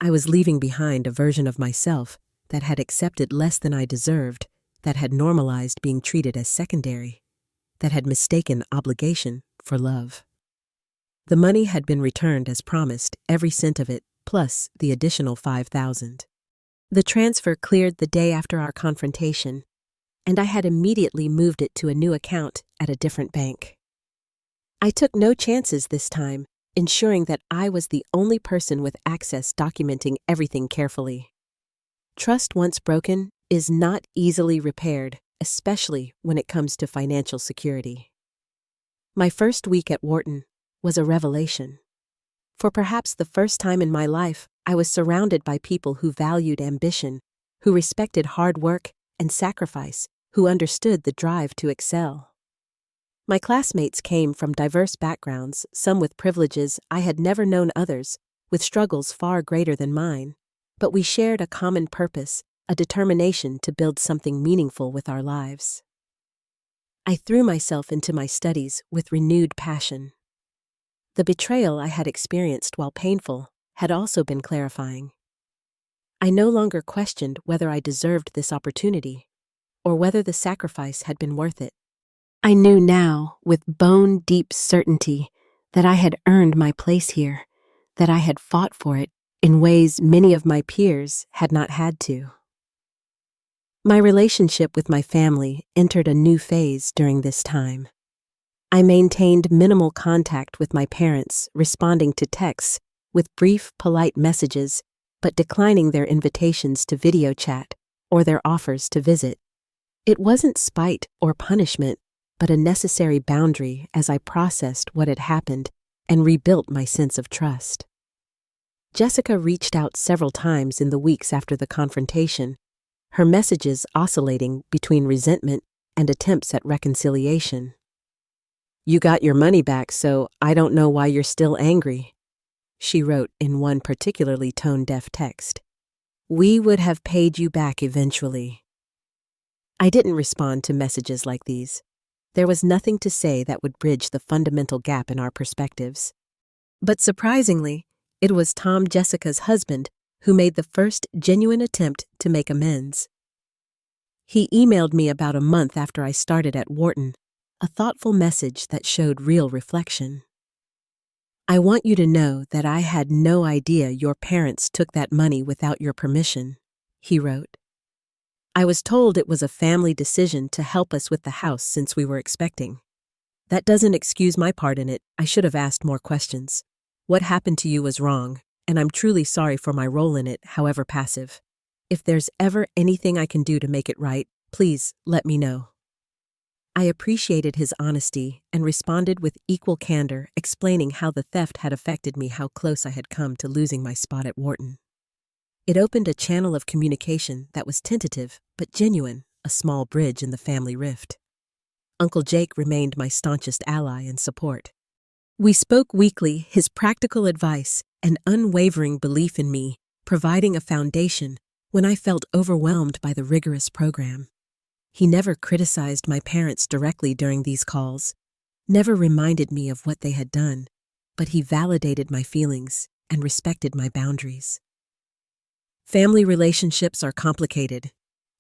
I was leaving behind a version of myself that had accepted less than I deserved, that had normalized being treated as secondary, that had mistaken obligation for love. The money had been returned as promised, every cent of it, plus the additional $5,000. The transfer cleared the day after our confrontation, and I had immediately moved it to a new account at a different bank. I took no chances this time, ensuring that I was the only person with access documenting everything carefully. Trust once broken is not easily repaired, especially when it comes to financial security. My first week at Wharton was a revelation. For perhaps the first time in my life, I was surrounded by people who valued ambition, who respected hard work and sacrifice, who understood the drive to excel. My classmates came from diverse backgrounds, some with privileges I had never known, others with struggles far greater than mine, but we shared a common purpose, a determination to build something meaningful with our lives. I threw myself into my studies with renewed passion. The betrayal I had experienced, while painful, had also been clarifying. I no longer questioned whether I deserved this opportunity, or whether the sacrifice had been worth it. I knew now, with bone-deep certainty, that I had earned my place here, that I had fought for it in ways many of my peers had not had to. My relationship with my family entered a new phase during this time. I maintained minimal contact with my parents, responding to texts with brief, polite messages, but declining their invitations to video chat or their offers to visit. It wasn't spite or punishment, but a necessary boundary as I processed what had happened and rebuilt my sense of trust. Jessica reached out several times in the weeks after the confrontation, her messages oscillating between resentment and attempts at reconciliation. "You got your money back, so I don't know why you're still angry," she wrote in one particularly tone-deaf text. "We would have paid you back eventually." I didn't respond to messages like these. There was nothing to say that would bridge the fundamental gap in our perspectives. But surprisingly, it was Tom, Jessica's husband, who made the first genuine attempt to make amends. He emailed me about a month after I started at Wharton, a thoughtful message that showed real reflection. "I want you to know that I had no idea your parents took that money without your permission," he wrote. "I was told it was a family decision to help us with the house since we were expecting. That doesn't excuse my part in it. I should have asked more questions. What happened to you was wrong, and I'm truly sorry for my role in it, however passive. If there's ever anything I can do to make it right, please let me know." I appreciated his honesty and responded with equal candor, explaining how the theft had affected me, how close I had come to losing my spot at Wharton. It opened a channel of communication that was tentative but genuine, a small bridge in the family rift. Uncle Jake remained my staunchest ally and support. We spoke weekly, his practical advice and unwavering belief in me providing a foundation when I felt overwhelmed by the rigorous program. He never criticized my parents directly during these calls, never reminded me of what they had done, but he validated my feelings and respected my boundaries. "Family relationships are complicated,"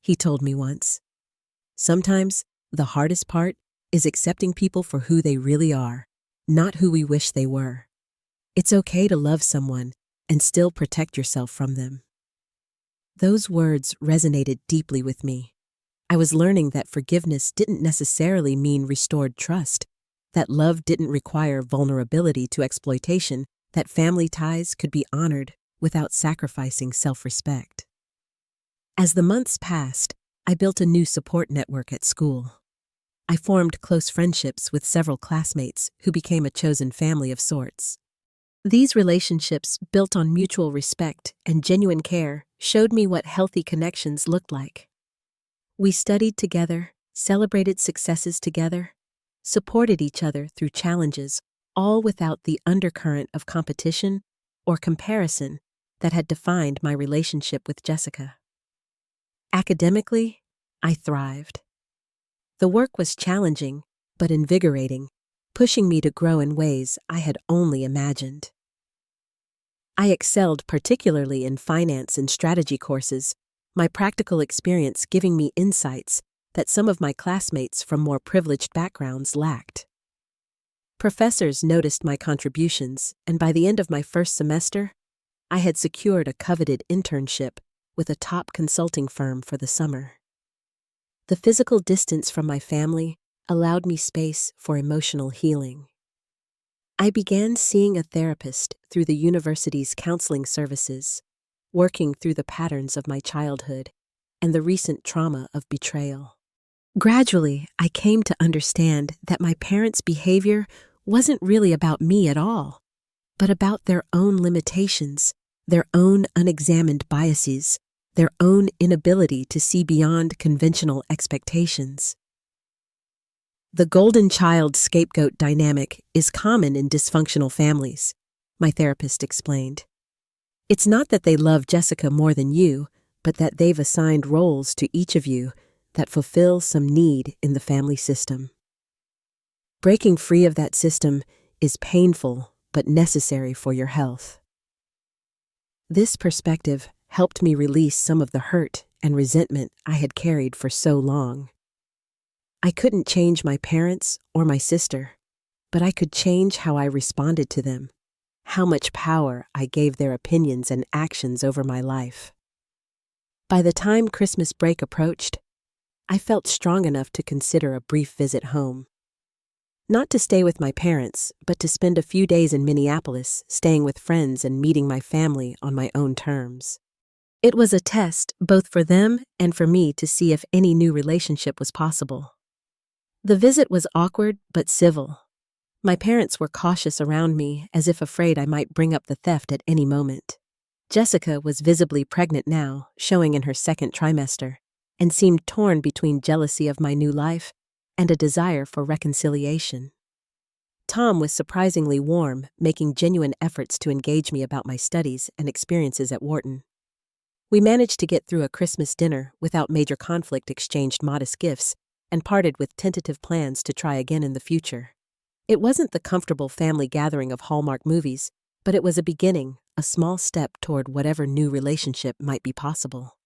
he told me once. "Sometimes the hardest part is accepting people for who they really are, not who we wish they were. It's okay to love someone and still protect yourself from them." Those words resonated deeply with me. I was learning that forgiveness didn't necessarily mean restored trust, that love didn't require vulnerability to exploitation, that family ties could be honored without sacrificing self-respect. As the months passed, I built a new support network at school. I formed close friendships with several classmates who became a chosen family of sorts. These relationships, built on mutual respect and genuine care, showed me what healthy connections looked like. We studied together, celebrated successes together, supported each other through challenges, all without the undercurrent of competition or comparison that had defined my relationship with Jessica. Academically, I thrived. The work was challenging, but invigorating, pushing me to grow in ways I had only imagined. I excelled particularly in finance and strategy courses, my practical experience giving me insights that some of my classmates from more privileged backgrounds lacked. Professors noticed my contributions, and by the end of my first semester, I had secured a coveted internship with a top consulting firm for the summer. The physical distance from my family allowed me space for emotional healing. I began seeing a therapist through the university's counseling services, working through the patterns of my childhood and the recent trauma of betrayal. Gradually, I came to understand that my parents' behavior wasn't really about me at all, but about their own limitations, their own unexamined biases, their own inability to see beyond conventional expectations. The golden child scapegoat dynamic is common in dysfunctional families, my therapist explained. It's not that they love Jessica more than you, but that they've assigned roles to each of you that fulfill some need in the family system. Breaking free of that system is painful but necessary for your health. This perspective helped me release some of the hurt and resentment I had carried for so long. I couldn't change my parents or my sister, but I could change how I responded to them, how much power I gave their opinions and actions over my life. By the time Christmas break approached, I felt strong enough to consider a brief visit home. Not to stay with my parents, but to spend a few days in Minneapolis, staying with friends and meeting my family on my own terms. It was a test both for them and for me to see if any new relationship was possible. The visit was awkward but civil. My parents were cautious around me, as if afraid I might bring up the theft at any moment. Jessica was visibly pregnant now, showing in her second trimester, and seemed torn between jealousy of my new life and a desire for reconciliation. Tom was surprisingly warm, making genuine efforts to engage me about my studies and experiences at Wharton. We managed to get through a Christmas dinner without major conflict, exchanged modest gifts, and parted with tentative plans to try again in the future. It wasn't the comfortable family gathering of Hallmark movies, but it was a beginning, a small step toward whatever new relationship might be possible.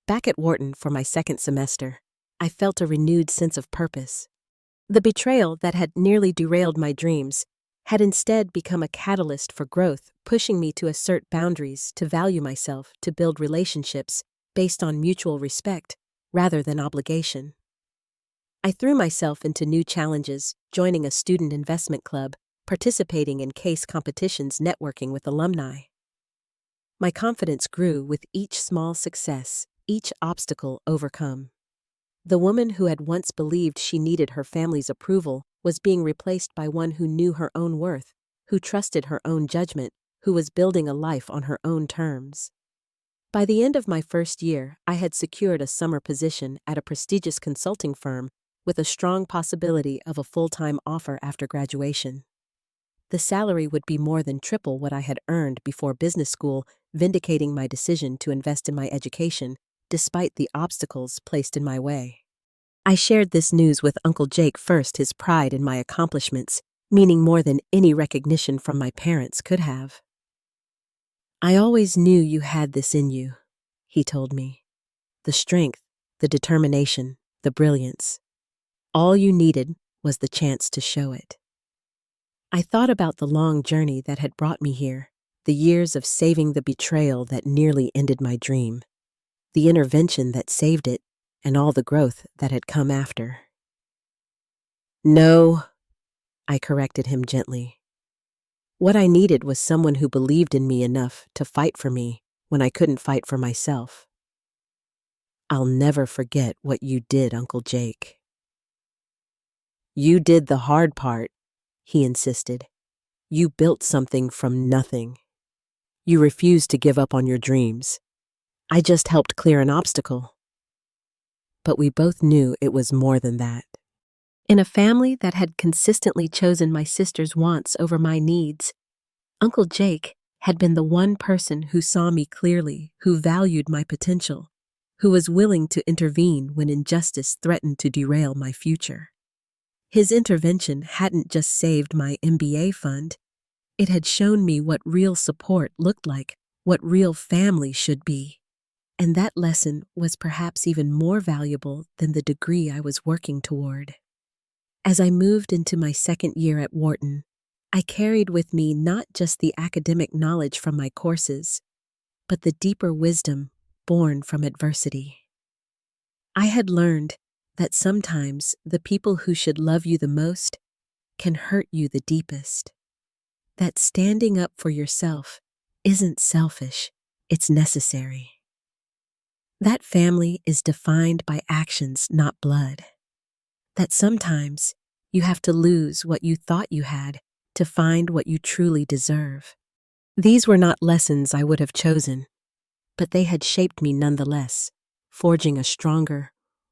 Back at Wharton for my second semester, I felt a renewed sense of purpose. The betrayal that had nearly derailed my dreams had instead become a catalyst for growth, pushing me to assert boundaries, to value myself, to build relationships based on mutual respect rather than obligation. I threw myself into new challenges, joining a student investment club, participating in case competitions, networking with alumni. My confidence grew with each small success, each obstacle overcome. The woman who had once believed she needed her family's approval was being replaced by one who knew her own worth, who trusted her own judgment, who was building a life on her own terms. By the end of my first year, I had secured a summer position at a prestigious consulting firm with a strong possibility of a full-time offer after graduation. The salary would be more than triple what I had earned before business school, vindicating my decision to invest in my education, despite the obstacles placed in my way. I shared this news with Uncle Jake first, his pride in my accomplishments, meaning more than any recognition from my parents could have. "I always knew you had this in you," he told me. "The strength, the determination, the brilliance. All you needed was the chance to show it." I thought about the long journey that had brought me here, the years of saving the betrayal that nearly ended my dream, the intervention that saved it, and all the growth that had come after. "No," I corrected him gently. What I needed was someone who believed in me enough to fight for me when I couldn't fight for myself. "I'll never forget what you did, Uncle Jake." "You did the hard part," he insisted. You built something from nothing. You refused to give up on your dreams. I just helped clear an obstacle." But we both knew it was more than that. In a family that had consistently chosen my sister's wants over my needs, Uncle Jake had been the one person who saw me clearly, who valued my potential, who was willing to intervene when injustice threatened to derail my future. His intervention hadn't just saved my MBA fund, it had shown me what real support looked like, what real family should be. And that lesson was perhaps even more valuable than the degree I was working toward. As I moved into my second year at Wharton, I carried with me not just the academic knowledge from my courses, but the deeper wisdom born from adversity. I had learned that sometimes the people who should love you the most can hurt you the deepest. That standing up for yourself isn't selfish, it's necessary. That family is defined by actions, not blood. That sometimes you have to lose what you thought you had to find what you truly deserve. These were not lessons I would have chosen, but they had shaped me nonetheless, forging a stronger,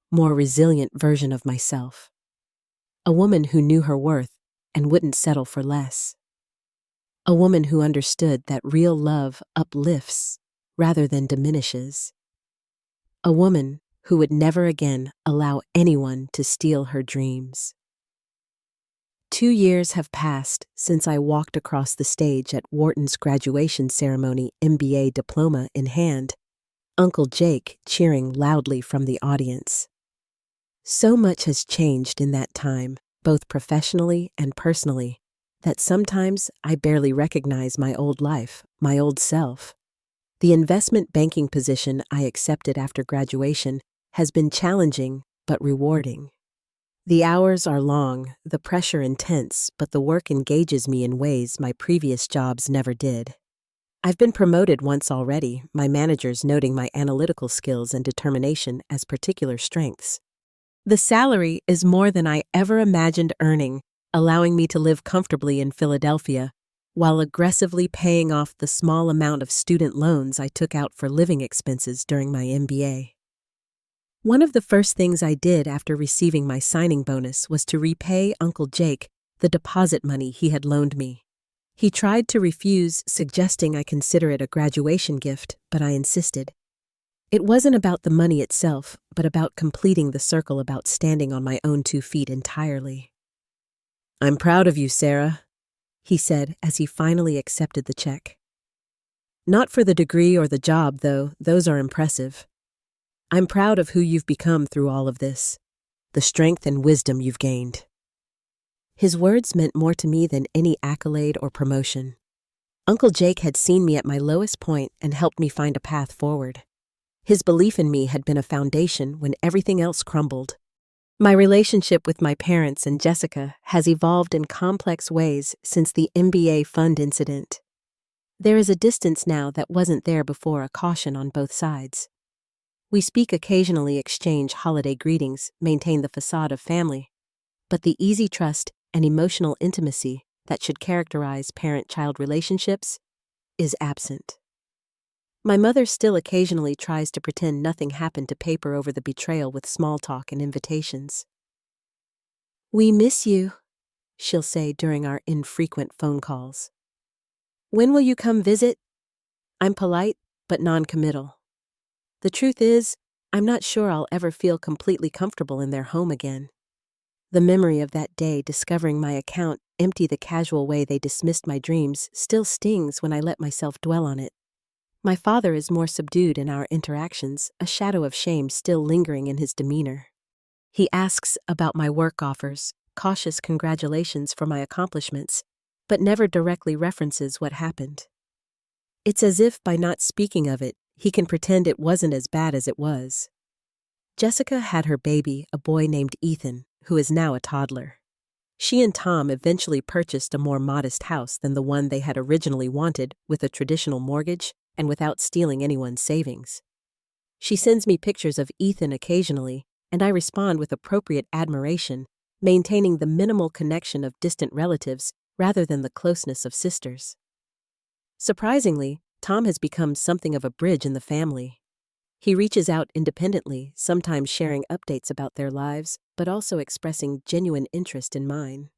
more resilient version of myself. A woman who knew her worth and wouldn't settle for less. A woman who understood that real love uplifts rather than diminishes. A woman who would never again allow anyone to steal her dreams. 2 years have passed since I walked across the stage at Wharton's graduation ceremony, MBA diploma in hand, Uncle Jake cheering loudly from the audience. So much has changed in that time, both professionally and personally, that sometimes I barely recognize my old life, my old self. The investment banking position I accepted after graduation has been challenging but rewarding. The hours are long, the pressure intense, but the work engages me in ways my previous jobs never did. I've been promoted once already, my managers noting my analytical skills and determination as particular strengths. The salary is more than I ever imagined earning, allowing me to live comfortably in Philadelphia, while aggressively paying off the small amount of student loans I took out for living expenses during my MBA. One of the first things I did after receiving my signing bonus was to repay Uncle Jake the deposit money he had loaned me. He tried to refuse, suggesting I consider it a graduation gift, but I insisted. It wasn't about the money itself, but about completing the circle, about standing on my own 2 feet entirely. "I'm proud of you, Sarah," he said as he finally accepted the check. "Not for the degree or the job, though, those are impressive. I'm proud of who you've become through all of this, the strength and wisdom you've gained." His words meant more to me than any accolade or promotion. Uncle Jake had seen me at my lowest point and helped me find a path forward. His belief in me had been a foundation when everything else crumbled. My relationship with my parents and Jessica has evolved in complex ways since the MBA fund incident. There is a distance now that wasn't there before, a caution on both sides. We speak occasionally, exchange holiday greetings, maintain the facade of family, but the easy trust and emotional intimacy that should characterize parent-child relationships is absent. My mother still occasionally tries to pretend nothing happened to paper over the betrayal with small talk and invitations. "We miss you," she'll say during our infrequent phone calls. "When will you come visit?" I'm polite, but non-committal. The truth is, I'm not sure I'll ever feel completely comfortable in their home again. The memory of that day discovering my account empty the casual way they dismissed my dreams still stings when I let myself dwell on it. My father is more subdued in our interactions, a shadow of shame still lingering in his demeanor. He asks about my work offers, cautious congratulations for my accomplishments, but never directly references what happened. It's as if by not speaking of it, he can pretend it wasn't as bad as it was. Jessica had her baby, a boy named Ethan, who is now a toddler. She and Tom eventually purchased a more modest house than the one they had originally wanted, with a traditional mortgage and without stealing anyone's savings. She sends me pictures of Ethan occasionally, and I respond with appropriate admiration, maintaining the minimal connection of distant relatives rather than the closeness of sisters. Surprisingly, Tom has become something of a bridge in the family. He reaches out independently, sometimes sharing updates about their lives, but also expressing genuine interest in mine.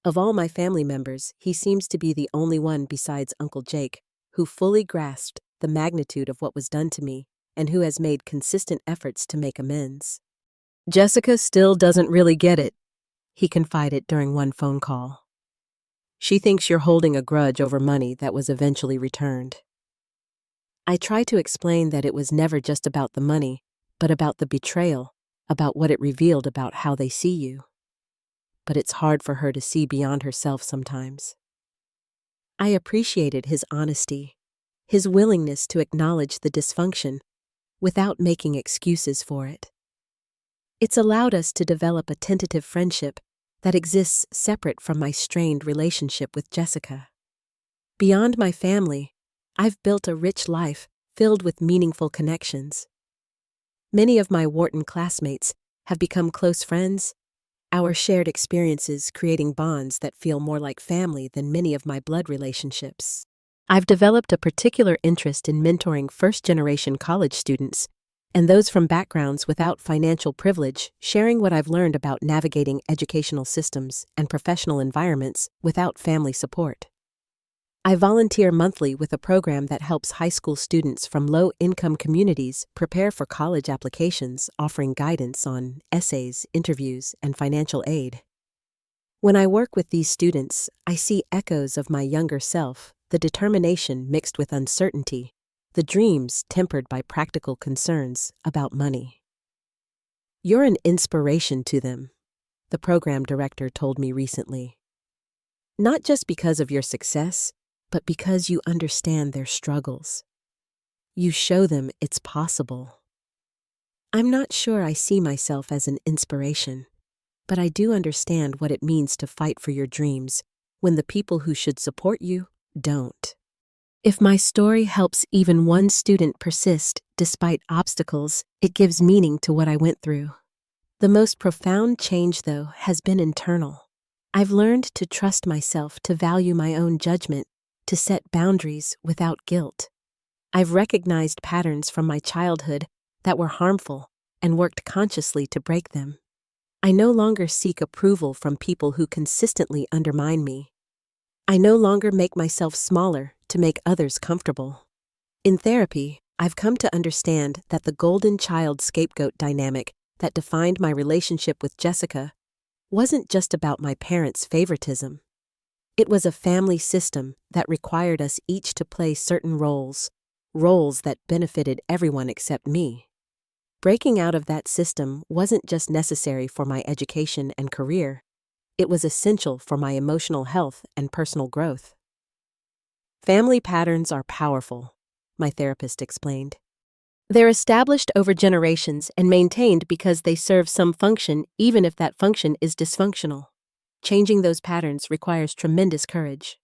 Of all my family members, he seems to be the only one besides Uncle Jake who fully grasped the magnitude of what was done to me and who has made consistent efforts to make amends. Jessica still doesn't really get it, he confided during one phone call. She thinks you're holding a grudge over money that was eventually returned. I try to explain that it was never just about the money, but about the betrayal, about what it revealed about how they see you. But it's hard for her to see beyond herself sometimes. I appreciated his honesty, his willingness to acknowledge the dysfunction without making excuses for it. It's allowed us to develop a tentative friendship that exists separate from my strained relationship with Jessica. Beyond my family, I've built a rich life filled with meaningful connections. Many of my Wharton classmates have become close friends, our shared experiences creating bonds that feel more like family than many of my blood relationships. I've developed a particular interest in mentoring first-generation college students and those from backgrounds without financial privilege, sharing what I've learned about navigating educational systems and professional environments without family support. I volunteer monthly with a program that helps high school students from low-income communities prepare for college applications, offering guidance on essays, interviews, and financial aid. When I work with these students, I see echoes of my younger self, the determination mixed with uncertainty, the dreams tempered by practical concerns about money. You're an inspiration to them, the program director told me recently. Not just because of your success, but because you understand their struggles. You show them it's possible. I'm not sure I see myself as an inspiration, but I do understand what it means to fight for your dreams when the people who should support you don't. If my story helps even one student persist despite obstacles, it gives meaning to what I went through. The most profound change, though, has been internal. I've learned to trust myself, to value my own judgment, to set boundaries without guilt. I've recognized patterns from my childhood that were harmful and worked consciously to break them. I no longer seek approval from people who consistently undermine me. I no longer make myself smaller to make others comfortable. In therapy, I've come to understand that the golden child scapegoat dynamic that defined my relationship with Jessica wasn't just about my parents' favoritism. It was a family system that required us each to play certain roles that benefited everyone except me. Breaking out of that system wasn't just necessary for my education and career, it was essential for my emotional health and personal growth. Family patterns are powerful, my therapist explained. They're established over generations and maintained because they serve some function, even if that function is dysfunctional. Changing those patterns requires tremendous courage.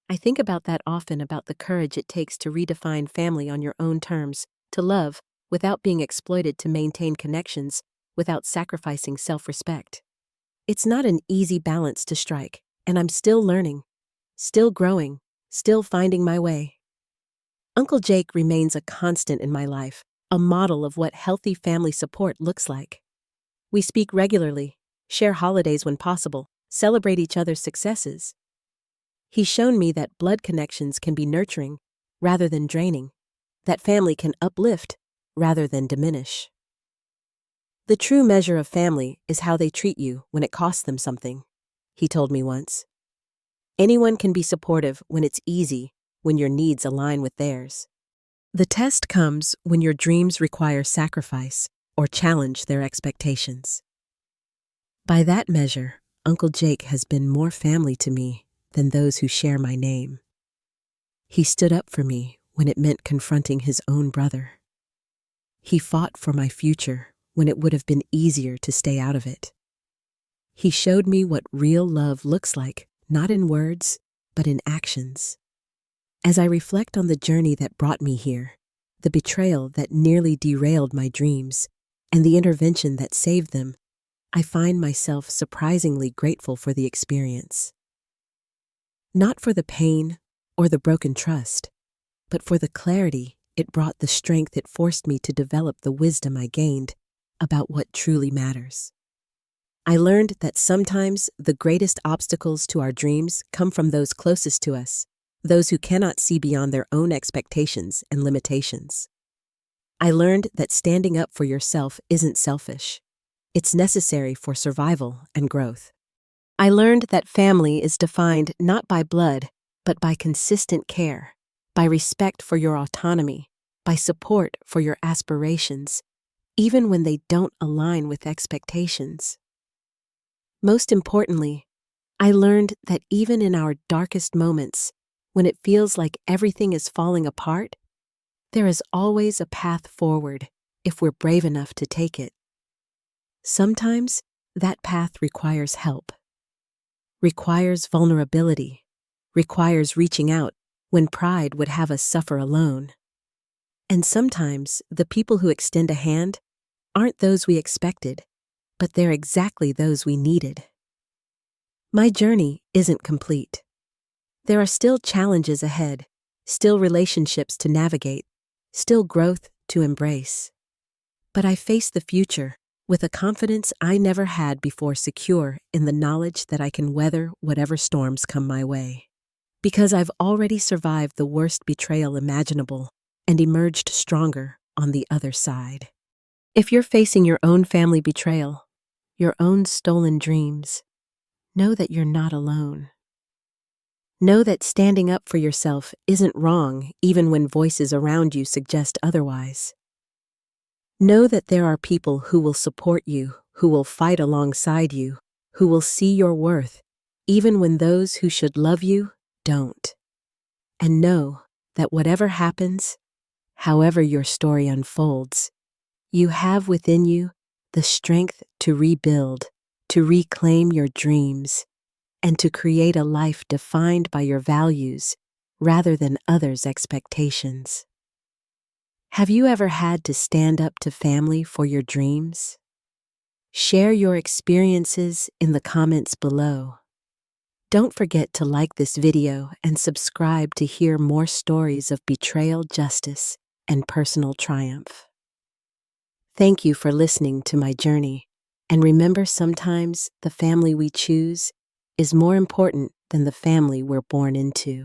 I think about that often, about the courage it takes to redefine family on your own terms, to love without being exploited, to maintain connections without sacrificing self-respect. It's not an easy balance to strike, and I'm still learning, still growing, still finding my way. Uncle Jake remains a constant in my life, a model of what healthy family support looks like. We speak regularly, share holidays when possible, celebrate each other's successes. He's shown me that blood connections can be nurturing rather than draining, that family can uplift rather than diminish. The true measure of family is how they treat you when it costs them something, he told me once. Anyone can be supportive when it's easy, when your needs align with theirs. The test comes when your dreams require sacrifice or challenge their expectations. By that measure, Uncle Jake has been more family to me than those who share my name. He stood up for me when it meant confronting his own brother. He fought for my future when it would have been easier to stay out of it. He showed me what real love looks like, not in words, but in actions. As I reflect on the journey that brought me here, the betrayal that nearly derailed my dreams, and the intervention that saved them, I find myself surprisingly grateful for the experience. Not for the pain or the broken trust, but for the clarity it brought, the strength it forced me to develop, the wisdom I gained about what truly matters. I learned that sometimes the greatest obstacles to our dreams come from those closest to us, those who cannot see beyond their own expectations and limitations. I learned that standing up for yourself isn't selfish. It's necessary for survival and growth. I learned that family is defined not by blood, but by consistent care, by respect for your autonomy, by support for your aspirations, even when they don't align with expectations. Most importantly, I learned that even in our darkest moments, when it feels like everything is falling apart, there is always a path forward if we're brave enough to take it. Sometimes that path requires help, requires vulnerability, requires reaching out when pride would have us suffer alone. And sometimes the people who extend a hand aren't those we expected, but they're exactly those we needed. My journey isn't complete. There are still challenges ahead, still relationships to navigate, still growth to embrace. But I face the future with a confidence I never had before, secure in the knowledge that I can weather whatever storms come my way. Because I've already survived the worst betrayal imaginable and emerged stronger on the other side. If you're facing your own family betrayal, your own stolen dreams, know that you're not alone. Know that standing up for yourself isn't wrong, even when voices around you suggest otherwise. Know that there are people who will support you, who will fight alongside you, who will see your worth, even when those who should love you don't. And know that whatever happens, however your story unfolds, you have within you the strength to rebuild, to reclaim your dreams, and to create a life defined by your values rather than others' expectations. Have you ever had to stand up to family for your dreams? Share your experiences in the comments below. Don't forget to like this video and subscribe to hear more stories of betrayal, justice, and personal triumph. Thank you for listening to my journey, and remember, sometimes the family we choose is more important than the family we're born into.